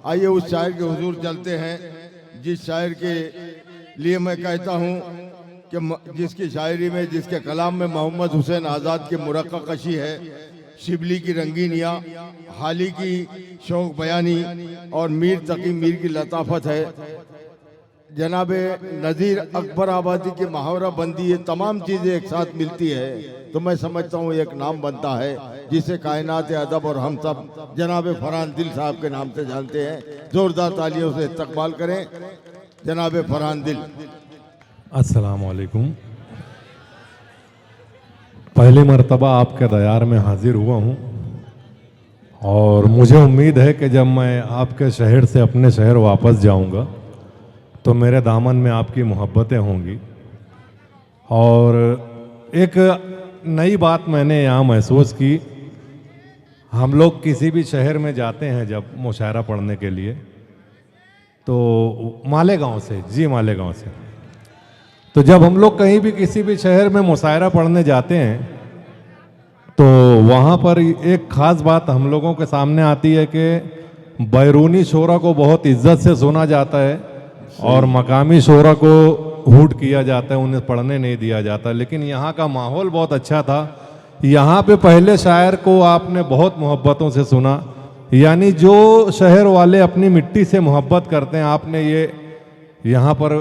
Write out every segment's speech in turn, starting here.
आइए उस शायर के हुजूर चलते हैं जिस शायर के लिए मैं कहता हूँ कि जिसकी शायरी में, जिसके कलाम में मोहम्मद हुसैन आज़ाद की मुरक्का कशी है, शिबली की रंगीनियाँ, हाली की शौक बयानी और मीर तकी मीर की लताफत है। जनाब नज़ीर अकबर आबादी की मुहावरा बंदी, ये तमाम चीज़ें एक साथ मिलती है तो मैं समझता हूँ एक नाम बनता है जिसे कायनात अदब और हम सब जनाब फरहान दिल साहब के नाम से जानते हैं। ज़ोरदार तालियों से इस्तकबाल करें जनाब फरहान दिल। अस्सलाम वालेकुम। पहली मर्तबा आपके दयार में हाजिर हुआ हूँ और मुझे उम्मीद है कि जब मैं आपके शहर से अपने शहर वापस जाऊँगा तो मेरे दामन में आपकी मोहब्बतें होंगी। और एक नई बात मैंने यहाँ महसूस की, हम लोग किसी भी शहर में जाते हैं जब मुशायरा पढ़ने के लिए, तो मालेगांव से, जी मालेगांव से, तो जब हम लोग कहीं भी किसी भी शहर में मुशायरा पढ़ने जाते हैं तो वहाँ पर एक ख़ास बात हम लोगों के सामने आती है कि बैरूनी शोरा को बहुत इज्जत से सुना जाता है और मकामी शोरा को हूट किया जाता है, उन्हें पढ़ने नहीं दिया जाता। लेकिन यहाँ का माहौल बहुत अच्छा था। यहाँ पे पहले शायर को आपने बहुत मोहब्बतों से सुना, यानी जो शहर वाले अपनी मिट्टी से मोहब्बत करते हैं, आपने ये यहाँ पर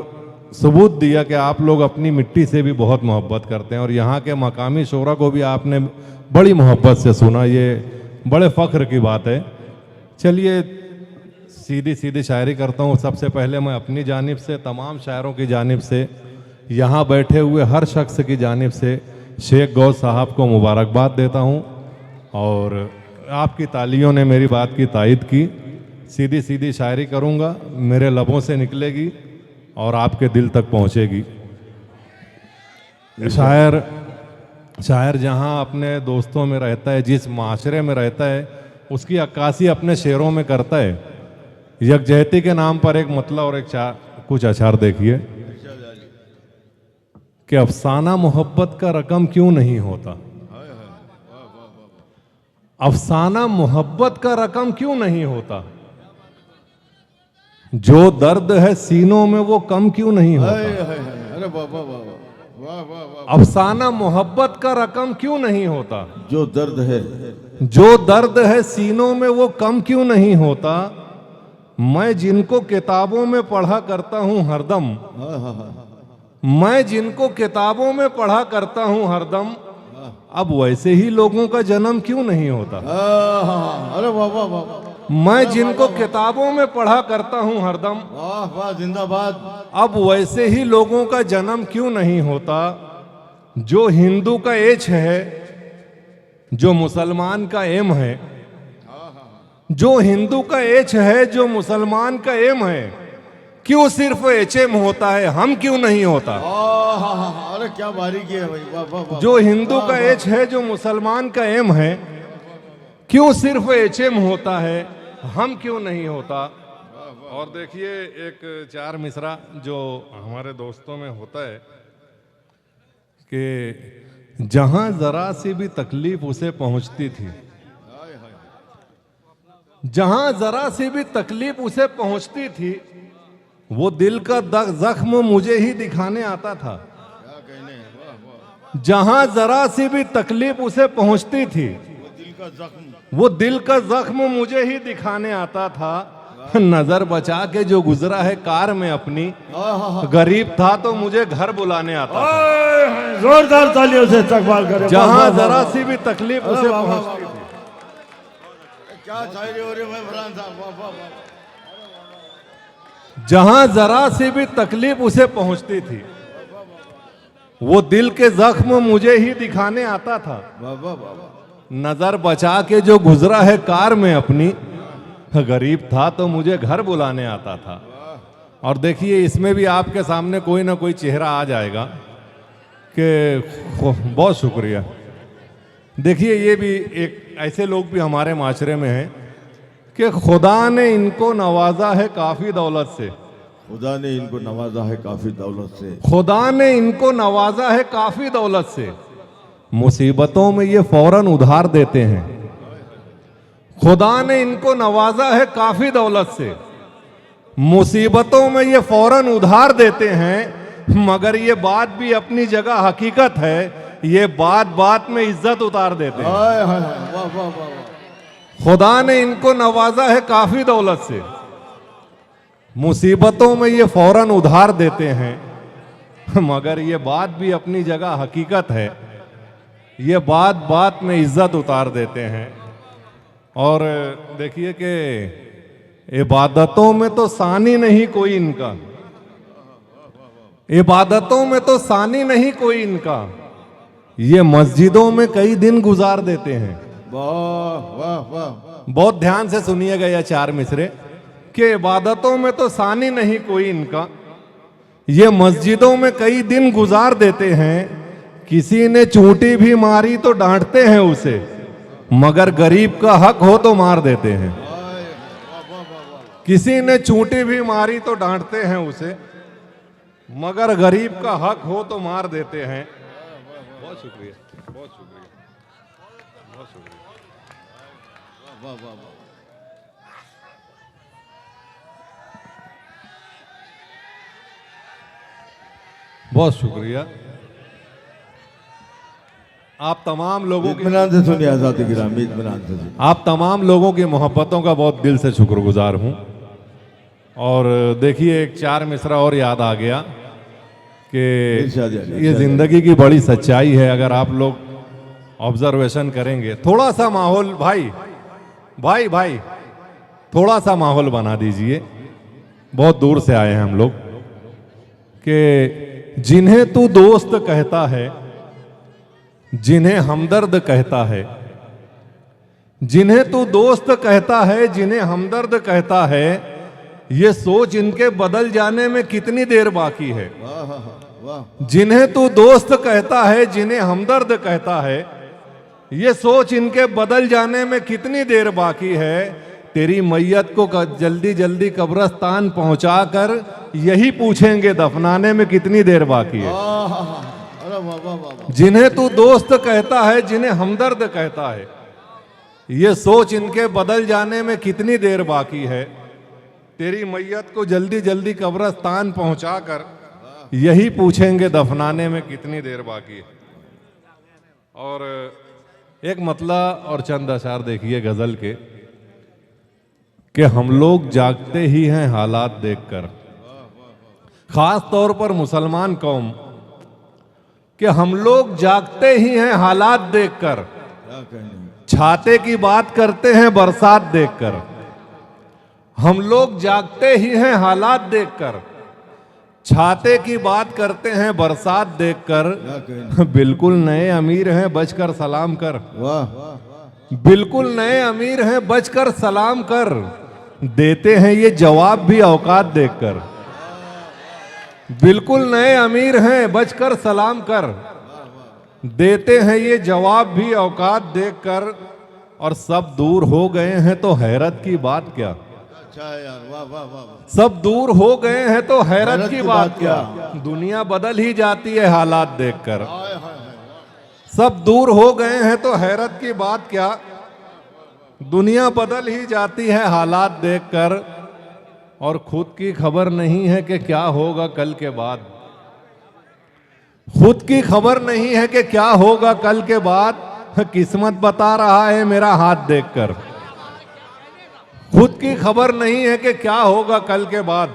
सबूत दिया कि आप लोग अपनी मिट्टी से भी बहुत मोहब्बत करते हैं। और यहाँ के मकामी शोरा को भी आपने बड़ी मोहब्बत से सुना, ये बड़े फ़ख्र की बात है। चलिए सीधी सीधी शायरी करता हूँ। सबसे पहले मैं अपनी जानिब से, तमाम शायरों की जानिब से, यहाँ बैठे हुए हर शख्स की जानिब से शेख गौस साहब को मुबारकबाद देता हूँ। और आपकी तालियों ने मेरी बात की तायद की। सीधी सीधी शायरी करूँगा, मेरे लबों से निकलेगी और आपके दिल तक पहुँचेगी। शायर जहाँ अपने दोस्तों में रहता है, जिस माशरे में रहता है, उसकी अक्कासी अपने शेरों में करता है। यकजहती के नाम पर एक मतलब और एक कुछ अशार देखिए कि अफसाना मोहब्बत का रकम क्यों नहीं होता, अफसाना मोहब्बत का रकम क्यों नहीं होता, जो दर्द है सीनों में वो कम क्यों नहीं होता, अफसाना मोहब्बत का रकम क्यों नहीं होता, जो दर्द है सीनों में वो कम क्यों नहीं होता, मैं जिनको किताबों में पढ़ा करता हूँ हरदम, मैं जिनको किताबों में पढ़ा करता हूँ हरदम, अब वैसे ही लोगों का जन्म क्यों नहीं होता। अरे वाह वाह वाह, मैं जिनको किताबों में पढ़ा करता हूँ हरदम, वाह वाह, जिंदाबाद, अब वैसे ही लोगों का जन्म क्यों नहीं होता। जो हिंदू का एच है, जो मुसलमान का एम है, जो हिंदू का एच है, जो मुसलमान का एम है, क्यों सिर्फ एचएम होता है, हम क्यों नहीं होता। अरे क्या बारीकी है भाई, वाह वाह वाह। जो हिंदू का एच है, जो मुसलमान का एम है, क्यों सिर्फ एचएम होता है, हम क्यों नहीं होता। और देखिए एक चार मिसरा जो हमारे दोस्तों में होता है कि जहां जरा सी भी तकलीफ उसे पहुंचती थी, जहां जरा सी भी तकलीफ उसे पहुंचती थी, वो दिल का जख्म मुझे ही दिखाने आता था। जहां जरा सी भी तकलीफ उसे पहुंचती थी, वो दिल का जख्म मुझे ही दिखाने आता था। नजर बचा के जो गुजरा है कार में अपनी, गरीब था तो मुझे घर बुलाने आता था। जोरदार तालियों से इस्तकबाल करें। जहां जरा सी भी तकलीफ उसे पहुंचती थी। क्या शायरी हो रही है फरहान साहब, वाह वाह वाह। जहां जरा सी भी तकलीफ उसे पहुंचती थी, वो दिल के जख्म मुझे ही दिखाने आता था। वाह वाह वाह। नजर बचा के जो गुजरा है कार में अपनी, गरीब था तो मुझे घर बुलाने आता था। और देखिए इसमें भी आपके सामने कोई ना कोई चेहरा आ जाएगा कि बहुत शुक्रिया। देखिए ये भी एक ऐसे लोग भी हमारे माशरे में हैं कि खुदा ने इनको नवाजा है काफ़ी दौलत से, खुदा ने इनको नवाजा है काफ़ी दौलत से, खुदा ने इनको नवाजा है काफ़ी दौलत से, मुसीबतों में ये फौरन उधार देते हैं, खुदा ने इनको नवाजा है काफी दौलत से, मुसीबतों में ये फौरन उधार देते हैं, मगर ये बात भी अपनी जगह हकीकत है, ये बात बात में इज्जत उतार देते हैं। हाय हाय हाय, वाह वाह वाह वाह। खुदा ने इनको नवाजा है काफी दौलत से, मुसीबतों में ये फौरन उधार देते हैं, मगर ये बात भी अपनी जगह हकीकत है, ये बात बात में इज्जत उतार देते हैं। और देखिए कि इबादतों में तो सानी नहीं कोई इनका, इबादतों में तो सानी नहीं कोई इनका, ये मस्जिदों में कई दिन गुजार देते हैं। वाह वाह वाह। बहुत ध्यान से सुनिएगा यह चार मिसरे कि इबादतों में तो सानी नहीं कोई इनका, ये मस्जिदों में कई दिन गुजार देते हैं, किसी ने चूंटी भी मारी तो डांटते हैं उसे, मगर गरीब का हक हो तो मार देते हैं। किसी ने चूंटी भी मारी तो डांटते हैं उसे, मगर गरीब का हक हो तो मार देते हैं। बहुत शुक्रिया, बहुत शुक्रिया, बहुत शुक्रिया। वाह वाह वाह। बहुत शुक्रिया। आप तमाम लोगों की, इत्मीनान से सुनिए आजादी गिरामी, इत्मीनान से सुनिए। आप तमाम लोगों की मोहब्बतों का बहुत दिल से शुक्रगुजार हूं। और देखिए एक चार मिसरा और याद आ गया कि ये जिंदगी की बड़ी सच्चाई है। अगर आप लोग ऑब्जर्वेशन करेंगे, थोड़ा सा माहौल भाई भाई भाई थोड़ा सा माहौल बना दीजिए, बहुत दूर से आए हैं हम लोग, कि जिन्हें तू दोस्त कहता है, जिन्हें हमदर्द कहता है, जिन्हें तू दोस्त कहता है, जिन्हें हमदर्द कहता है, ये सोच इनके बदल जाने में कितनी देर बाकी है। वाह। जिन्हें तू दोस्त कहता है, जिन्हें हमदर्द कहता है, ये सोच इनके बदल जाने में कितनी देर बाकी है। तेरी मैयत को जल्दी जल्दी कब्रिस्तान पहुंचाकर यही पूछेंगे दफनाने में कितनी देर बाकी है। अरे वाह वाह वाह। जिन्हें तू दोस्त कहता है, जिन्हें हमदर्द कहता है, ये सोच इनके बदल जाने में कितनी देर बाकी है। तेरी मैयत को जल्दी जल्दी कब्रिस्तान पहुंचाकर यही पूछेंगे दफनाने में कितनी देर बाकी है। और एक मतला और चंद अशार देखिए गजल के, कि हम लोग जागते ही हैं हालात देखकर, खास तौर पर मुसलमान कौम, कि हम लोग जागते ही हैं हालात देखकर, क्या कहने। छाते की बात करते हैं बरसात देखकर। हम लोग जागते ही हैं हालात देखकर, छाते की बात करते हैं बरसात देखकर। क्या कहने। बिल्कुल नए अमीर हैं बचकर सलाम कर, वाह। बिल्कुल नए अमीर हैं बचकर सलाम कर, देते हैं ये जवाब भी औकात देखकर। बिल्कुल नए अमीर हैं बचकर सलाम कर, देते हैं ये जवाब भी औकात देखकर। और सब दूर हो गए हैं तो हैरत की बात क्या, अच्छा है यार, वाह वाह वाह वाह। सब दूर हो गए हैं तो हैरत की बात क्या, दुनिया बदल ही जाती है हालात देखकर। हाय हाय हाय। सब दूर हो गए हैं तो हैरत की बात क्या, दुनिया बदल ही जाती है हालात देखकर। और खुद की खबर नहीं है कि क्या होगा कल के बाद, खुद की खबर नहीं है कि क्या होगा कल के बाद, किस्मत बता रहा है मेरा हाथ देखकर। खुद की खबर नहीं है कि क्या होगा कल के बाद,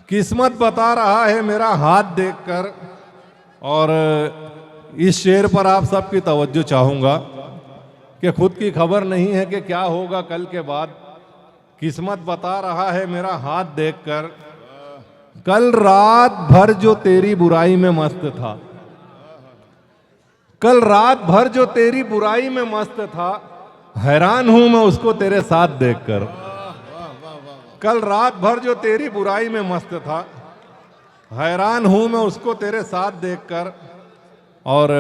किस्मत बता रहा है मेरा हाथ देखकर। और इस शेर पर आप सबकी तवज्जो चाहूंगा कि खुद की खबर नहीं है कि क्या होगा कल के बाद, किस्मत बता रहा है मेरा हाथ देखकर। कल रात भर जो तेरी बुराई में मस्त था, कल रात भर जो तेरी बुराई में मस्त था, हैरान हूं मैं उसको तेरे साथ देखकर। कल रात भर जो तेरी बुराई में मस्त था, हैरान हूं मैं उसको तेरे साथ देखकर। और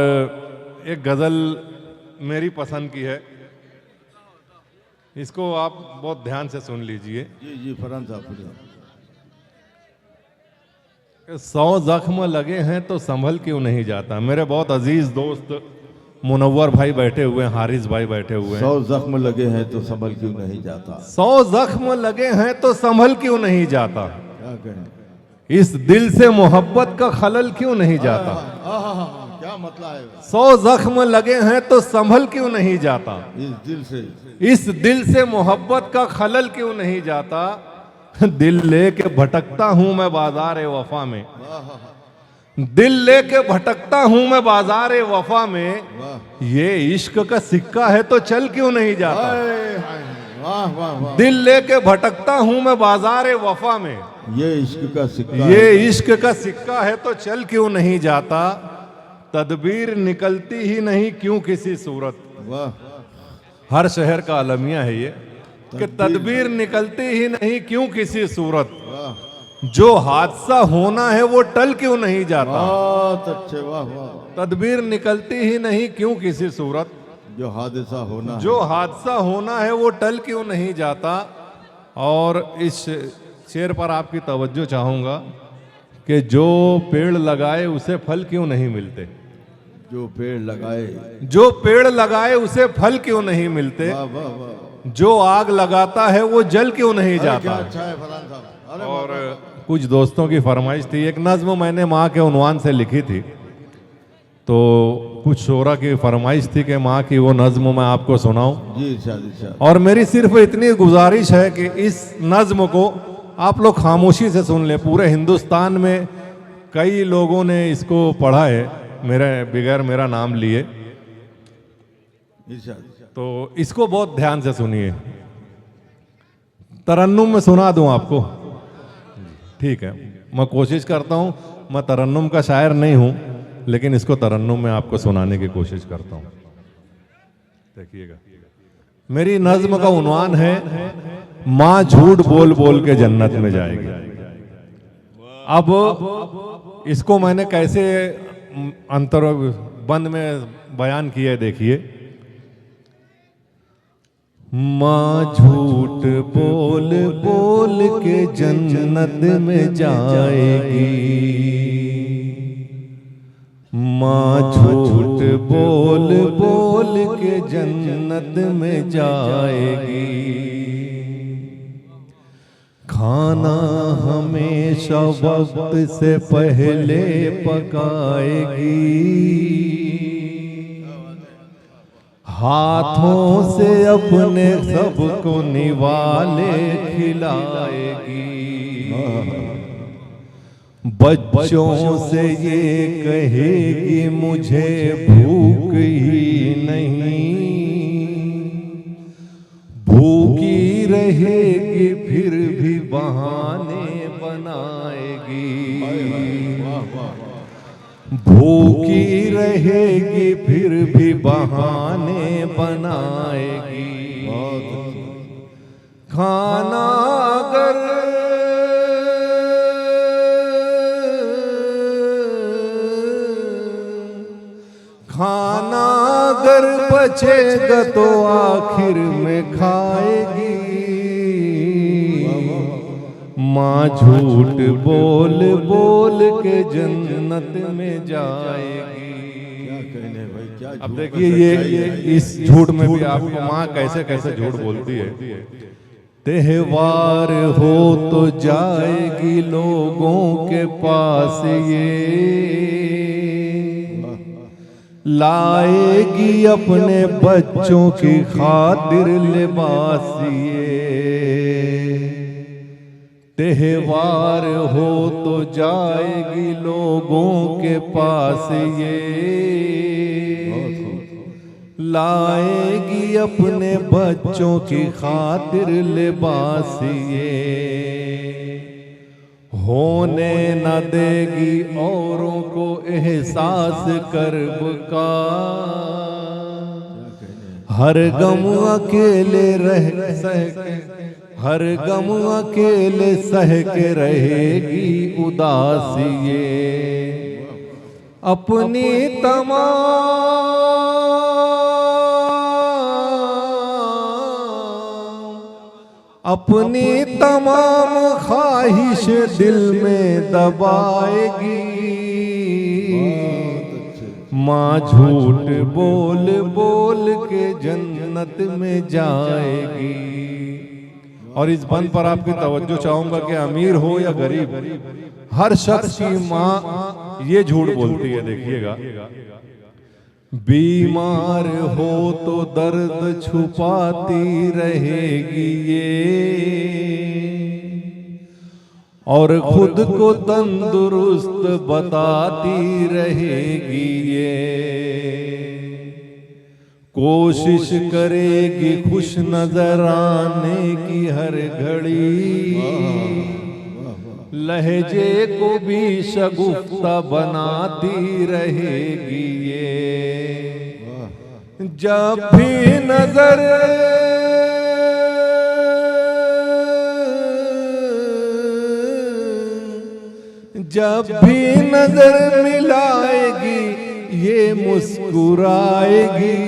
एक गजल मेरी पसंद की है, इसको आप बहुत ध्यान से सुन लीजिए। जी जी फरहान साहब। 100 जख्म लगे हैं तो संभल क्यों नहीं जाता। मेरे बहुत अजीज दोस्त मुनव्वर भाई बैठे हुए हैं, हारिस भाई बैठे हुए हैं। 100 जख्म लगे हैं तो संभल क्यों नहीं जाता। 100 जख्म लगे हैं तो संभल क्यों नहीं जाता। क्या कहें, इस दिल से मोहब्बत का खलल क्यों नहीं जाता। क्या मतलब है। 100 जख्म लगे हैं तो संभल क्यों नहीं जाता। इस दिल से मोहब्बत का खलल क्यों नहीं जाता। दिल लेके भटकता हूं मैं बाजार वफा में, दिल लेके भटकता हूं मैं बाजार वफा में, ये इश्क का सिक्का है तो चल क्यों नहीं जाता। वाह वाह वाह। दिल लेके भटकता हूं मैं बाजार वफा में, ये इश्क का सिक्का, ये इश्क का सिक्का है तो चल क्यों नहीं जाता। तदबीर निकलती ही नहीं क्यों किसी सूरत। वाह। हर शहर का अलमिया है ये कि तदबीर निकलती ही नहीं क्यों किसी सूरत। जो हादसा होना है वो टल क्यों नहीं जाता। बहुत अच्छे, वाह वाह। तदबीर निकलती ही नहीं क्यों किसी सूरत। जो हादसा होना, जो हादसा होना है वो टल क्यों नहीं जाता। और इस शेर पर आपकी तवज्जो चाहूंगा कि जो पेड़ लगाए उसे फल क्यों नहीं मिलते। जो पेड़ लगाए, जो पेड़ लगाए उसे फल क्यों नहीं मिलते। वाह वाह वाह। जो आग लगाता है वो जल क्यों नहीं क्या जाता। अच्छा है फलान साहब। अरे और कुछ दोस्तों की फरमाइश थी, एक नज्म मैंने माँ के उन्वान से लिखी थी, तो कुछ शोरा की फरमाइश थी कि माँ की वो नज्म मैं आपको सुनाऊं। जी इरशाद। और मेरी सिर्फ इतनी गुजारिश है कि इस नज्म को आप लोग खामोशी से सुन लें। पूरे हिंदुस्तान में कई लोगों ने इसको पढ़ा है मेरे बगैर मेरा नाम लिए, तो इसको बहुत ध्यान से सुनिए। तरन्नुम में सुना दूं आपको, ठीक है। मैं कोशिश करता हूं, मैं तरन्नुम का शायर नहीं हूं, लेकिन इसको तरन्नुम में आपको सुनाने की कोशिश करता हूं। देखिएगा, मेरी नज्म का उन्वान है माँ झूठ बोल बोल के जन्नत में जाएगी। अब इसको मैंने कैसे अंतर बंद में बयान किया है, देखिए। माँ झूठ बोल बोल के जन्नत में जाएगी। माँ झूठ बोल बोल के जन्नत में जाएगी। खाना हमेशा वक्त से पहले पकाएगी। हाथों से अपने सबको निवाले खिलाएगी। बच्चों से ये कहेगी मुझे भूख ही नहीं। भूखी रहेगी फिर भी बहाने बनाएगी। भूखी रहेगी फिर भी बहाने बनाएगी। खाना अगर बचेगा तो आखिर में खाएगी। माँ झूठ बोल बोल के जन्नत में जाएगी। क्या कहने भाई, क्या अब देखिए ये इस झूठ में भी आपको माँ कैसे कैसे झूठ बोलती है। त्योहार हो तो जाएगी लोगों के पास ये। लाएगी अपने बच्चों की खातिर लिबास ये। त्योहार हो तो जाएगी लोगों के पास ये। लाएगी अपने बच्चों की खातिर लिबास ये। होने न देगी औरों को एहसास कर्ब का। हर गम अकेले रह हर गम अकेले सह के रहेगी उदास ये। अपनी अपनी तमाम ख्वाहिश दिल में दबाएगी। माँ झूठ बोल बोल के जन्नत में जाएगी। और इस बंद पर आपकी तवज्जो चाहूंगा कि अमीर हो या गरीब, हर शख्स की माँ ये झूठ बोलती है। देखिएगा, बीमार हो तो दर्द छुपाती रहेगी ये, और खुद को तंदुरुस्त बताती रहेगी ये। कोशिश करेगी खुश नजर आने की हर घड़ी, लहजे को भी शगुफ्ता बनाती रहेगी ये। जब भी नजर मिलाएगी ये मुस्कुराएगी।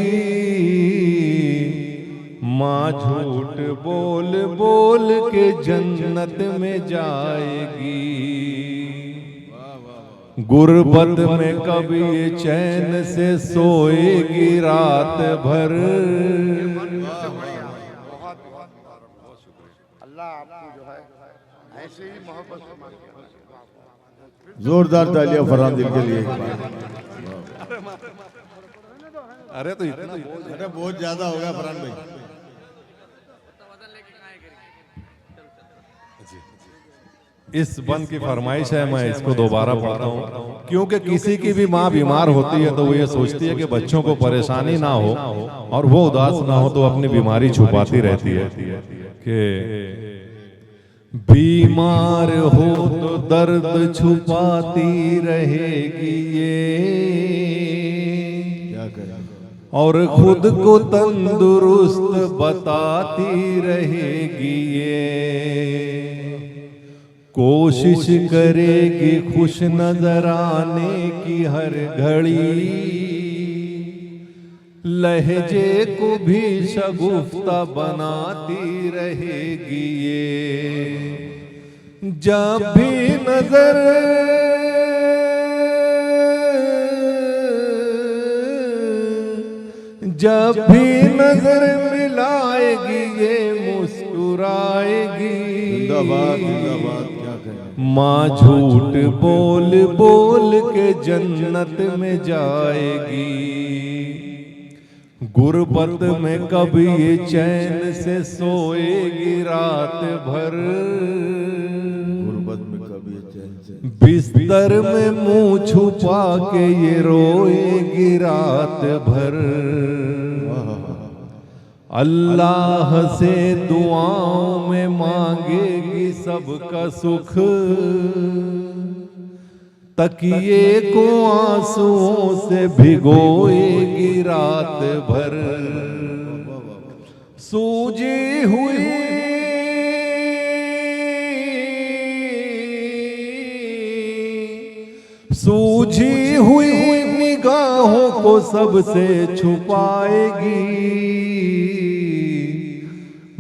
माँ झूठ बोल बोल के जन्नत में जाएगी। गुर्बत में कभी ये चैन से सोएगी रात भर। अल्लाह आपको जो है ऐसे ही मोहब्बत से जोरदार तालियां फरहान दिल के लिए। अरे तो अरे बहुत ज्यादा हो गया फरहान भाई। इस बंद की फरमाइश है, मैं इसको दोबारा पढ़ता हूँ, क्योंकि किसी की भी माँ बीमार होती है तो वो ये सोचती है कि बच्चों को परेशानी ना हो और वो उदास ना हो, तो अपनी बीमारी छुपाती रहती है कि बीमार हो तो दर्द छुपाती रहेगी ये, और खुद को तंदुरुस्त बताती रहेगी ये। कोशिश करेगी खुश नजर आने की हर घड़ी, लहजे को भी शगुफ्ता बनाती रहेगी ये। जब भी नजर मिलाएगी ये मुस्कुराएगी। जिंदाबाद जिंदाबाद, क्या कहें। माँ झूठ बोल बोल के जन्नत में जाएगी। गुर्बत में कभी ये चैन से सोएगी रात भर। गुर्बत में कभी चैन से बिस्तर में मुंह छुपा के ये रोएगी रात भर। अल्लाह से दुआओं में मांगेगी सबका सुख, तकिए को आंसुओं से भिगोएगी रात भर। सूजी हुई निगाहों को सबसे छुपाएगी।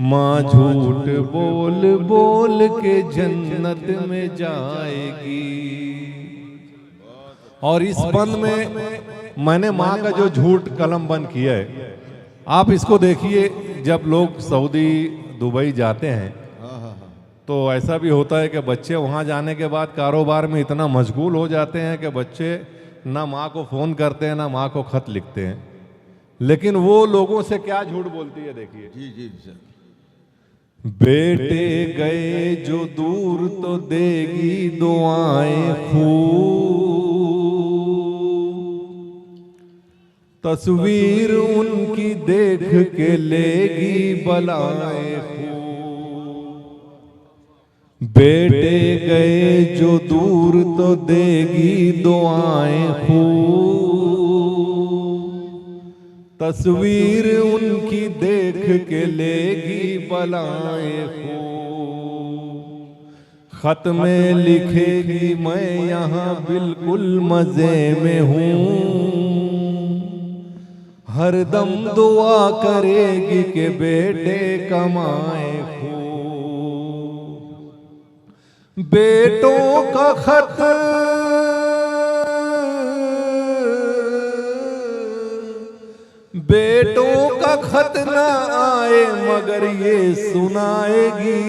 माँ झूठ बोल बोल के जन्नत में जाएगी। और इस बंद में मैंने माँ का जो झूठ कलम बंद किया है, आप इसको देखिए। जब लोग सऊदी दुबई जाते हैं तो ऐसा भी होता है कि बच्चे वहाँ जाने के बाद कारोबार में इतना मशगूल हो जाते हैं कि बच्चे ना माँ को फ़ोन करते हैं ना माँ को ख़त लिखते हैं। लेकिन वो लोगों से क्या झूठ बोलती है, देखिए। जी जी सर। बेटे गए जो दूर तो देगी दुआएं खूब, तस्वीर उनकी देख के लेगी बलाएं खूब। बेटे गए जो दूर तो देगी दुआएं खूब, तस्वीर उनकी देख के लेगी बलाएं खूब। खत में लिखेगी मैं यहाँ बिल्कुल मजे में हूँ, हर दम दुआ करेगी कि बेटे कमाए खूब। बेटों का खत बेटों का खत ना आए मगर ये सुनाएगी,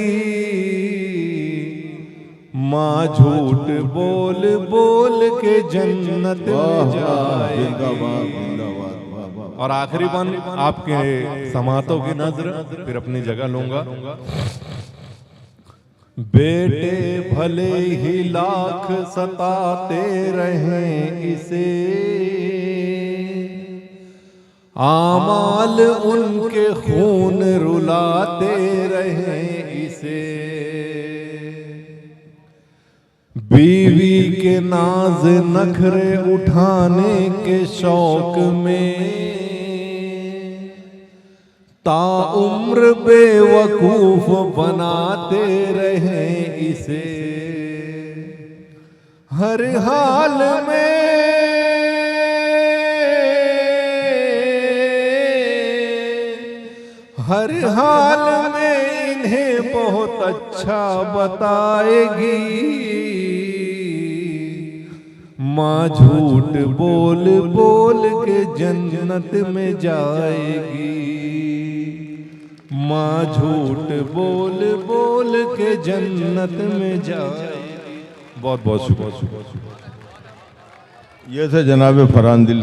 माँ झूठ बोल बोल के जन्नत में जाएगी। जिंदाबाद जिंदाबाद, वाह, वाह, वाह। और आखिरी बन आपके समातों की नजर, फिर अपनी जगह लूंगा। बेटे भले ही लाख सताते रहें इसे, आमाल उनके खून रुलाते रहें इसे। बीवी के नाज नखरे उठाने के शौक में ताउम्र बेवकूफ बनाते रहें इसे। हर हाल में हर हाल में इन्हें बहुत अच्छा बताएगी, माँ झूठ बोल बोल के जन्नत में जाएगी, माँ झूठ बोल बोल के जन्नत में जाएगी। बहुत बहुत शुक्रिया। ये थे जनाब फरहान दिल